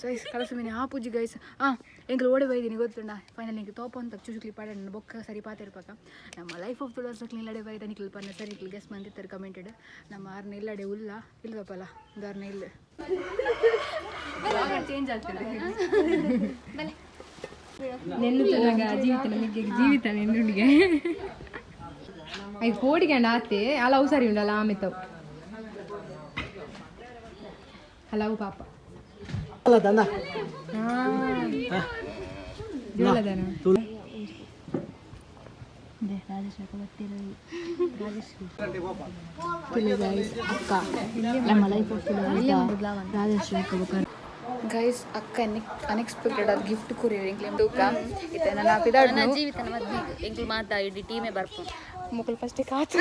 Guys ಕಲಸ ಮೀನು ಆ ಪೂಜಿ guys ಎಂಕ್ಲು ಓಡಿ ಬೈದೀನಿ ಗೊತ್ತುಂಡ ಫೈನಲ್ ನಿಂಗೆ ತೋಪ ಅಂತ ಚೂಸು ಕ್ಲಿಪ್ ಆಡ ಬೊಕ್ಕ ಸರಿ ಪಾತಿರ್ಪಕ್ಕ ನಮ್ಮ ಲೈಫ್ ಆಫ್ ತುಳಸ ಕ್ಲೀನ್ ಬೈದ ನಿಕ್ಲು ಪನ್ನ ಸರಿ ನಿಕ್ಲು ಗೆಸ್ ಬಂದಿರ್ತಾರೆ ಕಮೆಂಟೆಡ್ ನಮ್ಮ ಆರ್ನ ಇಲ್ಲಡೆ ಉಲ್ಲ ಇಲ್ವಪ್ಪಲ್ಲ ದಾರ್ನ ಇಲ್ಲ ಚೇಂಜ್ ಆಗ್ತದೆ ನೆನ್ನುತ್ತಲಾಗ ಜೀವಿತ ನಮಗೆ ಜೀವಿತ ನೆನ್ನುಡಿಗೆ ಅಯ್ಯ ಕೋಡಿಗಂಡ ಆತೆ ಅಲವು ಸರಿ ಉಂಡಲ್ಲ ಆಮೆತ್ತವು ಹಲವು ಪಾಪ ಅಲ್ಲದನ ಜೋಳದನ ಗೈಸ್ ಅಕ್ಕ ಅನ್ಎಕ್ಸ್ಪೆಕ್ಟೆಡ್ ಆದ ಗಿಫ್ಟ್ ಕೊರಿಯರ್ ಎಂಕ್ಲೆ ತೂಕ ಇತ್ತೆ ನನ್ನ ಪಿದಾಡ್ ನನ್ನ ಜೀವಿತ ಮದ್ವೆ ಎಂಕ್ಲು ಮಾತಾ ಇಡೀ ಟೀಮೇ ಬರ್ಪು ಮುಕ್ಕಲ್ ಫಸ್ಟ್ ಕಾತು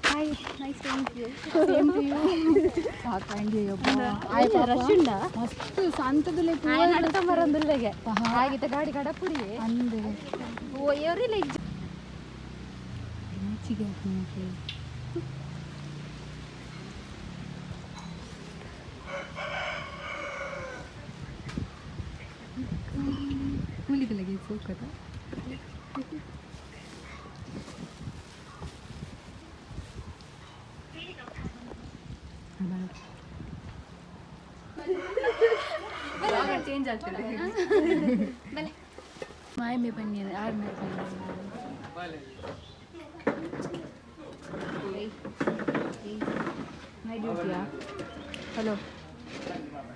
Hi, nice to meet you. Same to you. ಸಾಕಾಂಗಿ ಆಯ್ತು ರಶ್ ಉಂಡ ಮಸ್ತ್ ಸಂತದುಲೆ ನಡ್ಕ ಬರಂದುಲ್ಲೆಗೆ ಆಗಿತ್ತ ಗಾಡಿ ಕಡಪುಡಿ ಅಂದೆ ಓ ಎವರಿಲ್ಲ ಚಿಗೆ ಹುಲಿದಲ್ಲಿಗೆ ಸೋಕದ ಚೇಂಜ್ ಆಗ್ತದೆ ಮಾಯಮೆ ಬನ್ನಿ ಯಾರು ನೈಟ್ ಡ್ಯೂಟಿಯಾ ಹಲೋ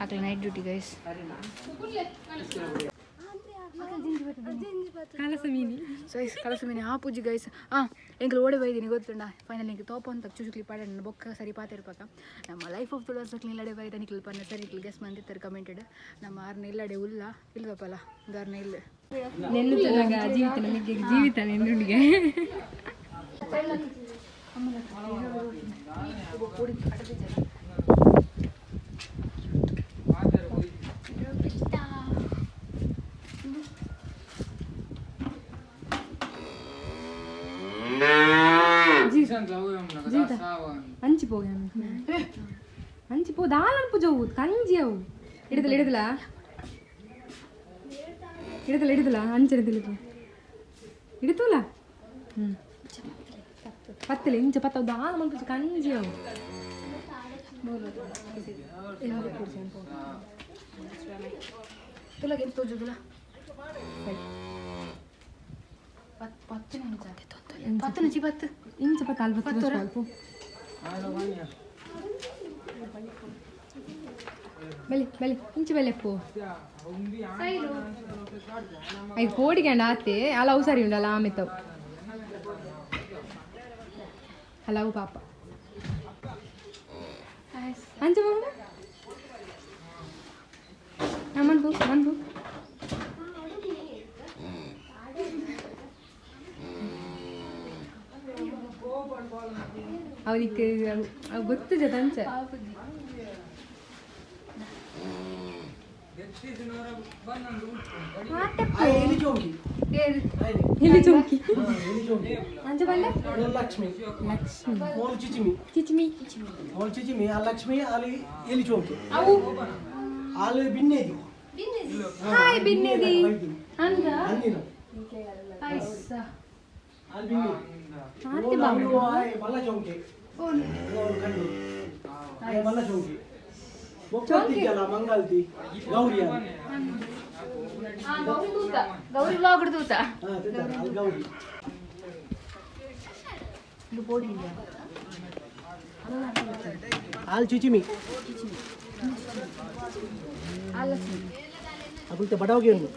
ಆಗ್ಲಿ ನೈಟ್ ಡ್ಯೂಟಿ ಗೈಸ್ ಕಲಸ ಮೀನು ಆ ಪೂಜಿ ಗೈಸ್ ಎಂಕ್ಲು ಓಡಿ ಬೈದೀನಿ ಗೊತ್ತುಂಡ ಫೈನಲ್ ನಿಂಗೆ ತೋಪ ಅಂತ ಚೂಸು ಕ್ಲಿಪ್ ಆಡ ಬೊಕ್ಕ ಸರಿ ಪಾತಿರ್ಪಕ್ಕ ನಮ್ಮ ಲೈಫ್ ಆಫ್ ತುಳಸ ಕ್ಲೀನ್ ಬೈದ ನಿಕ್ಲು ಪನ್ನ ಸರಿ ನಿಕ್ಲು ಗೆಸ್ ಬಂದಿರ್ತಾರೆ ಕಮೆಂಟೆಡ್ ನಮ್ಮ ಆರ್ನ ಇಲ್ಲಡೆ ಉಲ್ಲ ಇಲ್ವಪ್ಪಲ್ಲ ದಾರ್ನ ಇಲ್ಲ ನೆನ್ನುತ್ತಲಾಗ ಜೀವಿತ ನಮಗೆ ಜೀವಿತ ನೆನ್ನುಡಿಗೆ ಅಂಚಿಪೋ ದಾಲನ್ಪು ಜೋವು ಕಂಜಿ ಅವು ಹಿಡಿದಲ್ಲ ಅಂಚಿಡಿದಿಲ್ಲ ಹಿಡಿತಲ್ಲ ಪತ್ತಲೆ ಇಂಚ ಪತ್ತ ದಾಲ ಮಲ್ಪು ಕಂಜಿ ಅವು ತುಲಗೆ ಎಂತ ತೋಜುದಿಲ್ಲ ಪತ್ತು ನಚಿ ಪತ್ತು ಇಂಚ ಪತ್ತ ಅಲ್ಪತ್ತು ಸ್ವಲ್ಪ ಬೆಲೆ ಇಂಚು ಬೆಲೆ ಪೋ ಅಯ್ಯ ಕೋಡಿಗಂಡ ಆತೆ ಅಲವು ಸರಿ ಉಂಡಲ್ಲ ಆಮೆತ್ತವು ಹಲವು ಪಾಪ ಅಂಚ ಮನ್ಪು ಅವನಿಗೆ ಗೊತ್ತು ಜೊತೆ ಇಲ್ಲಿ ಚೌಕಿ ಅಂಚ ಬಂಡ ಲಕ್ಷ್ಮಿ ಮೋಲ್ ಚಿಚಿಮಿ ಆ ಲಕ್ಷ್ಮಿ ಅಲ್ಲಿ ಎಲ್ಲಿ ಚೌಕಿ ಅವು ಅಲ್ಲಿ ಬಿನ್ನೇದಿ ಹಾಯ್ ಬಿನ್ನೇದಿ ಅಂದ ಅಂದಿನ ಆಯ್ಸ ಅಲ್ಲಿ ಬಿನ್ನೇದಿ ಆತೆ ಬಾಬು ಮಲ್ಲ ಚೌಕಿ ಕಂಡು ಮಲ್ಲ ಚೌಕಿ ಬೊಕ್ಕತ್ತಿದ್ದಲ್ಲ ಮಂಗಲ್ತಿ ಗೌರಿಯ ಗೌರಿ ಬ್ಲಾಗ್ ತೂತ ಅಲ್ಲಿ ಗೌರಿ ಹಾಲು ಚುಚಿಮಿ ಅಗುಲ್ತೆ ಬಡವಗೆ ಉಂಟು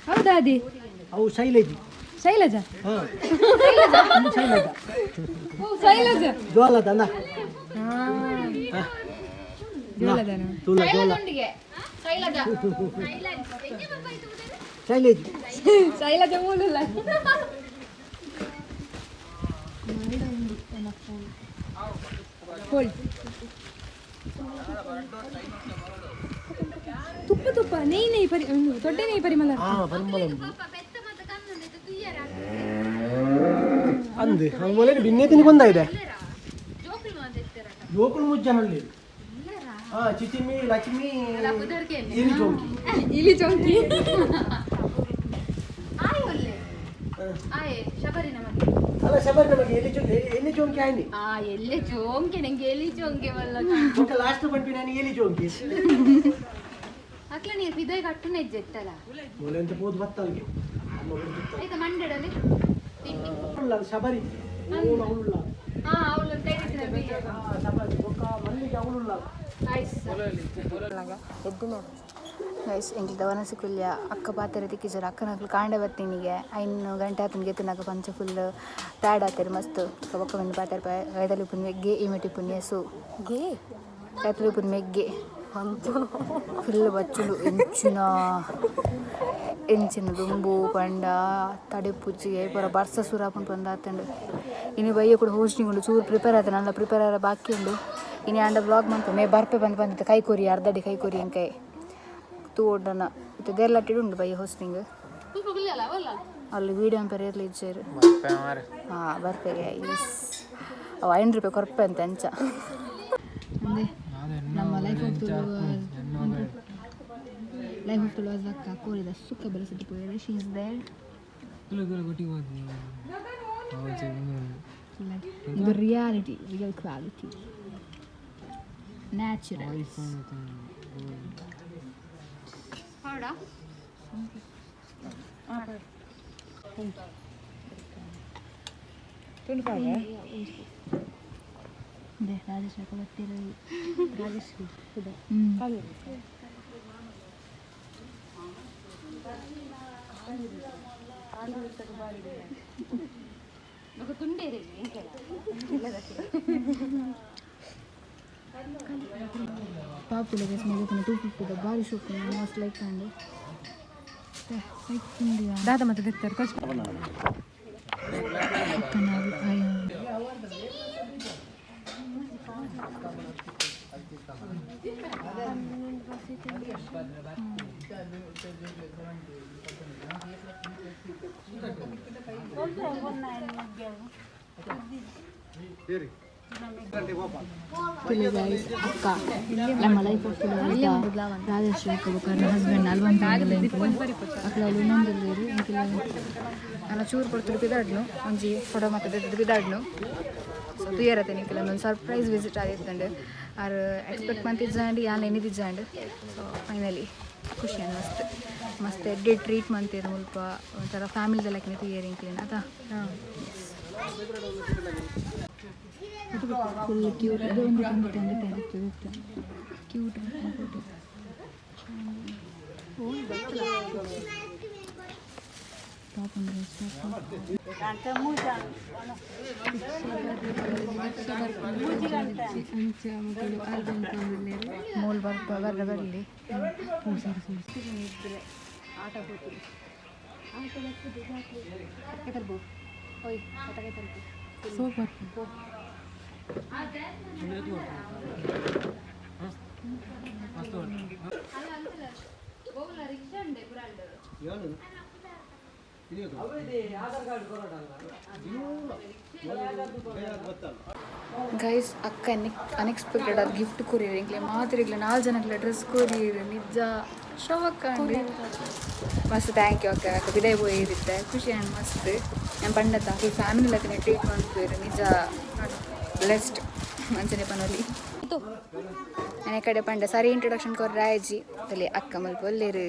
ಹೌದಾ ಅದಿ ಅವು ಶೈಲೇಜಿ ಶೈಲಜಾ ಹಾಂ ಶೈಲಜ ಶೈಲಜಾ ಜೋಲದ ಅಂದ ಜೋಲದನ ತುಲ ಜೋಲ ಶೈಲೇಜಿ ಶೈಲಜಾ ಮೂಲಲ್ಲ ಹೋಳ್ ತುಪ್ಪ ತುಪ್ಪ ನೆಯ್ ನೆಯ್ ಪರಿ ದೊಡ್ಡ ನೆಯ್ ಪರಿಮಳ ಹಾಂ ಪರಿಮಳ ಅಂದು ಹಂಗೆ ಬಿನ್ನೆ ತಿನ್ನಿ ಬಂದಾಗಿದೆ ಜೋಕುಳು ಮುಜ್ಜನಲ್ಲಿ ಹಾಂ ಚಿಚಿಮಿ ಲಕ್ಷ್ಮಿ ಇಲಿ ಚೌಕಿ ಇಲಿ ಚೌಕಿ ಅಲ್ಲ ಶಬರಿ ನಮಗೆ ಎಲ್ಲಿ ಚೌಕಿ ಆಯ್ನಿ ಎಲ್ಲೇ ಚೋಂಕೆ ನಂಗೆ ಎಲ್ಲಿ ಚೋಂಕೆ ವಲ್ಲ ఒక లాస్ట్ పంపినాను ఏలి జోంకి ಅಕ್ಲ ನೀರು ಬಿದೋಯ್ ಕಟ್ಟುನೆ ಇಜ್ಜೆತ್ತಲ್ಲ ಮೊಲೆ ಅಂತ ಪೋದು ಬತ್ತಲ್ಗೆ ಆಯ್ತಾ ಮಂಡ್ಯದಲ್ಲಿ ಇಲ್ಲ ಶಬರಿ ಅವಳುಲ್ಲ ಅವಳು ಟೈಟಿನ ಶಬರಿ ಒಕ್ಕ ಮಲ್ಲಿಗೆ ಅವಳುಲ್ಲ ಎದ್ದು ನೋಡು ಗೈಸ್ ಎಂಕ್ಲು ದವನಸಿ ಕುಲ್ಯ ಅಕ್ಕ ಪಾತ್ರೆ ತಿಕ್ಕಿಸರು ಅಕ್ಕನಕ್ಲು ಕಾಂಡೆ ಬತ್ತೀನಿಗೆ 5 ಗಂಟೆ ಆತನ ಗೆತ್ತನಾಗ ಪಂಚ ಫುಲ್ ಟ್ಯಾಡ್ ಆತಾರೆ ಮಸ್ತ್ ಬೊಕ್ಕ ಬಂದು ಪಾತ್ರೆ ಐದಲು ಪುನ್ ಮೆಗ್ಗೆ ಈಮೆಟಿ ಪುಣ್ಯಸು ಗೆ ಐದಲು ಪುನ್ ಮೆಗ್ಗೆ ಫುಲ್ ಬಚ್ಚುಲು ಎಂಚಿನ ದುಂಬು ಪಂಡ ತಡೆಪುಜ್ಜಿಗೆ ಪೂರ ಬರ್ಸ ಸೂರಾಪನ್ ಬಂದಾತಂಡು ಇನ್ನು ಬಯ್ಯ ಕೂಡ ಹೋಸ್ಟಿಂಗ್ ಉಂಡು ಚೂರು ಪ್ರಿಪೇರ್ ಆಯ್ತು ನನ್ನ ಪ್ರಿಪೇರ್ ಆದ ಬಾಕಿ ಉಂಡು ಇನ್ನು ಅಂಡ ಬ್ಲಾಗ್ ಮಾಡ್ತು ಮೇ ಬರ್ಪೆ ಬಂದಿತ್ತು ಕೈ ಕೊರಿ ಅರ್ಧಡಿ ಕೈ ಕೊರಿ ಅಂಕೈ ತೂಡನ ಇದು ದೇರ್ಲಟ್ಟಿಡು ಉಂಡು ಬಯ್ಯ ಹೋಸ್ಟಿಂಗ್ ಅಲ್ಲಿ ವೀಡಿಯೋ ಪೇರು ಇರಲಿ ಇಜ್ಜೇರು ಹಾಂ ಬರ್ಪೆಗೆ ಅವು 5 ರೂಪಾಯಿ ಕೊರಪೆ ಅಂತ ಅಂಚ ನಮ್ಮ ಲೈಫ್ ಆಫ್ ತುಳುವಾಸ್ ಅಕ್ಕ ಕೋರಿದ ಸುಕ್ಕ ಬೆಳೆಸಿಟ್ಟು ಪೋಯಿದೆ ಶಿ ಇಸ್ ದೇರ್ ಇದು ರಿಯಾಲಿಟಿ ರಿಯಲ್ ಕ್ವಾಲಿಟಿ ನ್ಯಾಚುರಲ್ ಹೌದಾ ರಾಜೇಶ್ ಗೊತ್ತಿರೋ ರಾಜೇಶ್ ತುಂಡೇರಿ ಪಾಪುಲೆ ಸ್ಮೆಲ್ 250 ಭಾರಿ ಶೋಕ್ ಮಸ್ತ್ ಲೈಕ್ ಅಂಡ್ ದಾದ ಮತ್ತೆ ತೆತ್ತಾರೆ ಕಷ್ಟ ಅಕ್ಕ ನಮ್ಮ ಲೈಫ್ ಆಫ್ ರಾಜೇಶ್ ನನ್ನ ಹಸ್ಬೆಂಡ್ ಅಲ್ವಂತ ಅಕ್ಲ ಇನ್ನೊಂದಿಲ್ಲೇರು ಇಂಕಿಲ್ಲ ಅಲ್ಲ ಚೂರು ಕೊಡ್ತಿರು ಬಿದಾಡ್ನು ಒಂಜಿ ಫೋಟೋ ಮಾತಾಡಿದ್ದು ಬಿದಾಡ್ನು ಸೊ ತುಯರತ್ತೆ ನಿಂಕಿಲ್ಲ ಒಂದು ಸರ್ಪ್ರೈಸ್ ವಿಸಿಟ್ ಆಗಿತ್ತಂಡು ಆರು ಎಕ್ಸ್ಪೆಕ್ಟ್ ಮಾಡ್ತಿದ್ದಾಂಡು ಯಾನ್ ಏನಿದ್ದಾಂಡು ಸೊ ಫೈನಲಿ ಖುಷಿ ಮಸ್ತ್ ಮಸ್ತ್ ಎಡ್ಡೆ ಟ್ರೀಟ್ ಮಾಡ್ತೀರಿ ಮುಲ್ಪ ಒಂಥರ ಫ್ಯಾಮಿಲಿದೆಲ್ಲ ತುಯರಿ ಇಂಕ್ಲಿನ ಅದ ಫುಲ್ ಕ್ಯೂಟ್ ಅದು ಒಂದು ಕ್ಯೂಟ್ ಮೂಲ್ ಬರಲಿ ಆಟ ಕೂತು ತರ್ಬೋ ಹೋಯ್ ಆಟಕ್ಕೆ ತರ್ಬೋ ಸೂಪರ್ ಗೈಸ್ ಅಕ್ಕ ಅನ್ಎಕ್ಸ್ಪೆಕ್ಟೆಡ್ ಆದ ಗಿಫ್ಟ್ ಕೊರಿಯರ್ ಇಂಕ್ಲೆ ಮಾತ್ರ ಇಗ್ಲ 4 ಜನಕ್ಲೆ ಡ್ರೆಸ್ ಕೊರಿಯರ್ ನಿಜ ಶವಕ್ಕ ಮಸ್ತ್ ಥ್ಯಾಂಕ್ ಯು ಅಕ್ಕ ಅಕ್ಕ ಬಿದಾಯ ಹೋಗಿದ್ದೆ ಖುಷಿ ಆ್ಯಂಡ್ ಮಸ್ತ್ ನಾನು ಪಂಡತ ಈ ಫ್ಯಾಮಿಲಿ ಲಕ್ಕನೆ ಟ್ರೀಟ್ ಮಾಡ್ತೀರಿ ನಿಜ ಬ್ಲೆಸ್ಡ್ ಮಂಚನೆ ಪನೋಲಿ ನನ್ನ ಕಡೆ ಪಂಡ ಸರಿ ಇಂಟ್ರೊಡಕ್ಷನ್ ಕೊರ್ರ ಆಯ್ಜಿ ಅಲ್ಲಿ ಅಕ್ಕ ಮಲ್ಪ ಒಲ್ಲೇರು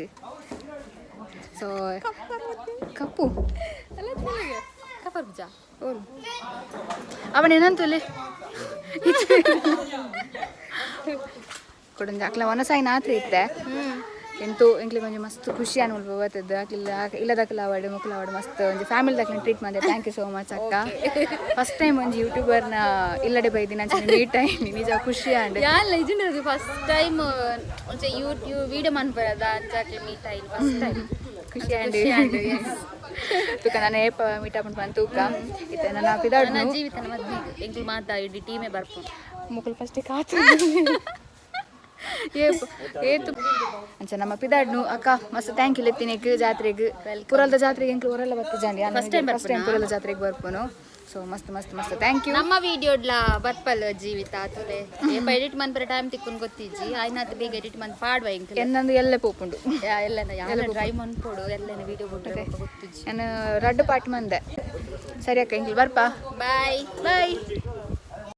ಸೊ ಕಪ್ಪು ಕಫರ್ ಪೂಜಾ ಓರು ಅವನೇನಂತಲ್ಲಿ ಕೊಡೊಂದು ಅಕ್ಲ ಒನಸಾಯಿ ನಾತ್ರ ಇತ್ತೆ ಎಂತೂ ಎಂಕ್ಲಿ ಕೊಂಚ ಮಸ್ತ್ ಖುಷಿ ಅನ್ಬೋದು ಬರ್ತದ್ದು ಅಕ್ಲಿಲ್ಲ ಇಲ್ಲದಕ್ಕಲ ಅವಾರ್ಡ್ ಮುಕ್ಕಲ ಅವಾರ್ಡ್ ಮಸ್ತ್ ಒಂಜಿ ಫ್ಯಾಮಿಲಿ ದಕ್ಲ ಟ್ರೀಟ್ ಮಾಡಿದೆ ಥ್ಯಾಂಕ್ ಯು ಸೋ ಮಚ್ ಅಕ್ಕ ಫಸ್ಟ್ ಟೈಮ್ ಒಂಜಿ ಯೂಟ್ಯೂಬರ್ನ ಇಲ್ಲಡೆ ಬೈದಿ ನಾನು ಮೀಟ್ ಆಯ್ನಿ ನಿಜ ಖುಷಿ ಆಂಡ್ ಯಾನ್ ಲೆಜೆಂಡ್ ಫಸ್ಟ್ ಟೈಮ್ ಒಂಚೆ ಯೂಟ್ಯೂಬ್ ವಿಡಿಯೋ ಮನ್ಪರದ ಅಂಚಾಕ್ಲಿ ಮೀಟ್ ಆಯ್ತು ಫಸ್ಟ್ ಟೈಮ್ ಖುಷಿ ಆಂಡ್ ತುಕ ನಾನು ಏಪ ಮೀಟ್ ಆಪುಂಡು ಬಂದು ತೂಕ ಇತ್ತೆ ನನ್ನ ಪಿದಾಡ್ ನನ್ನ ಜೀವಿತನ ಮದ್ವೆ ಎಂಕ್ಲು ಮಾತಾ ಇಡೀ ಟೀಮೇ ಬರ್ಪು ಮುಕ್ಕಲು ಫಸ್ಟೇ ಕಾತು ಏತು ಅಂಚ ನಮ್ಮ ಪಿದಾಡ್ನು ಅಕ್ಕ ಮಸ್ತ್ ಥ್ಯಾಂಕ್ ಯು ಲೆತ್ತಿನಿಕ್ ಜಾತ್ರೆಗೆ ಪುರಲ್ದ ಜಾತ್ರೆಗೆ ಎಂಕ್ಲು ಹೊರಲ್ಲ ಬತ್ತು ಜಾಂಡಿ ಫಸ್ಟ್ ಟೈಮ್ ಪುರಲ್ದ ಜಾತ್ರೆಗೆ ಬರ್ಪುನು ಸೊ ಮಸ್ತ್ ಮಸ್ತ್ ಮಸ್ತ್ ಥ್ಯಾಂಕ್ ಯು ನಮ್ಮ ವಿಡಿಯೋಡ್ಲ ಬರ್ಪಲ್ ಜೀವಿತ ಆತುಲೆ ಏಪ ಎಡಿಟ್ ಮನ್ಪರ ಟೈಮ್ ತಿಕ್ಕುನ್ ಗೊತ್ತಿಜ್ಜಿ ಆಯ್ನಾತ್ ಬೇಗ ಎಡಿಟ್ ಮನ್ ಪಾಡುವ ಎಂಕ್ಲು ಎನ್ನಂದು ಎಲ್ಲೇ ಪೋಪುಂಡು ಎಲ್ಲನ ಯಾಲ ಟ್ರೈ ಮನ್ಪೊಡು ಎಲ್ಲನ ವಿಡಿಯೋ ಬಿಟ್ಟರೆ ಗೊತ್ತಿಜ್ಜಿ ನಾನು ರಡ್ಡು ಪಾಟ್ ಮಂದೆ ಸರಿ ಅಕ್ಕ ಎಂಕ್ಲು ಬರ್ಪಾ ಬಾಯ್ ಬಾಯ್